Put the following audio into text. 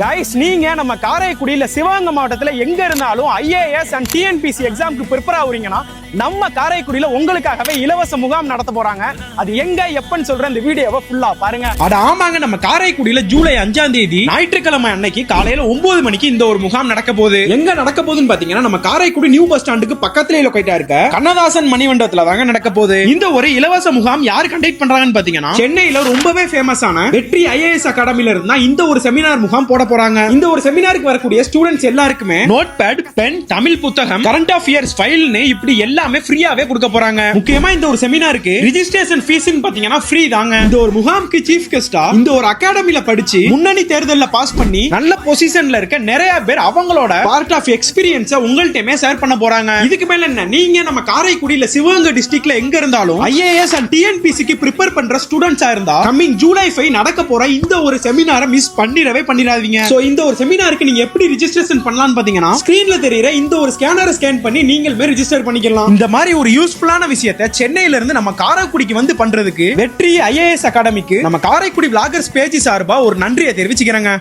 Guys, நீங்க நம்ம காரைக்குடியில சிவகங்கை மாவட்டத்துல எங்க இருந்தாலும் ஐஏஎஸ் அண்ட் டிஎன்பிசி எக்ஸாமுக்கு ப்ரிப்பேர் ஆகுறீங்கன்னா நம்ம காரைக்குடியில உங்களுக்காகவே இலவச முகாம் நடத்த போறாங்க. அது எங்க எப்பன்னு சொல்ற இந்த வீடியோவை ஃபுல்லா பாருங்க. அட ஆமாங்க, நம்ம காரைக்குடியில ஜூலை 5ஆம் தேதி ஞாயிற்றுக்கிழமை அன்னைக்கு காலையில 9 மணிக்கு இந்த ஒரு முகாம் நடக்க போகுது. எங்க நடக்க போகுதுன்னு பாத்தீங்கன்னா நம்ம காரைக்குடி நியூ பஸ் ஸ்டாண்டுக்கு பக்கத்திலே லொகேட்டா இருக்க கண்ணதாசன் மணிமண்டபத்துல தாங்க நடக்க போகுது. இந்த ஒரு இலவச முகாம் யார் கண்டக்ட் பண்றாங்கன்னு பாத்தீங்கன்னா சென்னையில ரொம்பவே ஃபேமஸான வெற்றி ஐஏஎஸ் அகாடமில இருந்தா இந்த ஒரு செமினார் முகாம் போட போறாங்க. இந்த ஒரு செமினாருக்கு வரக்கூடிய ஸ்டூடெண்ட்ஸ் எல்லாருக்குமே நோட் பேட், பென், தமிழ் புத்தகம், கரண்ட் அஃபேர்ஸ் ஃபைல்னு இப்படி எல்லாமே ஃப்ரீயாவே கொடுக்க போறாங்க. முக்கியமா இந்த ஒரு செமினாருக்கு ரெஜிஸ்ட்ரேஷன் ஃபீஸ் பாத்தீங்கன்னா ஃப்ரீ தாங்க. இந்த ஒரு முகாமுக்கு சீஃப் கெஸ்டா இந்த ஒரு அகாடமில படிச்சு முன்னணி தேர்தல்ல பாஸ் பண்ணி நல்ல பொசிஷன்ல இருக்க நிறைய பேர் அவங்களோட பார்ட் ஆஃப் எக்ஸ்பீரியன்ஸை உங்கள்கிட்டமே ஷேர் பண்ண போறாங்க. இதுக்கு மேல என்ன, நீங்க நம்ம காரைக்குடியில சிவகங்கை டிஸ்ட்ரிக்ட்ல எங்க இருந்தாலும் ஐஏஎஸ் அண்ட் டிஎன்பிசிக்கு ப்ரிப்பேர் பண்ற ஸ்டூடெண்ட்ஸா இருந்தா கம்மிங் ஜூலை 5 நடக்க போற இந்த ஒரு செமினாரை மிஸ் பண்ணிடாதீங்க. சோ இந்த ஒரு செமினாருக்கு நீங்க எப்படி ரெஜிஸ்ட்ரேஷன் பண்ணலாம்னு பாத்தீங்கன்னா ஸ்கிரீன்ல தெரியுற இந்த ஒரு ஸ்கேனரை ஸ்கேன் பண்ணி நீங்களுமே ரெஜிஸ்டர் பண்ணிக்கலாம். இந்த மாதிரி ஒரு யூஸ்ஃபுல்லான விஷயத்தை சென்னையில இருந்து நம்ம காரைக்குடிக்கு வந்து பண்றதுக்கு வெற்றி ஐஏஎஸ் அகாடமிக்கு நம்ம காரைக்குடி விளாகர்ஸ் பேஜ் சார்பா ஒரு நன்றியை தெரிவிச்சுக்கிறேங்க.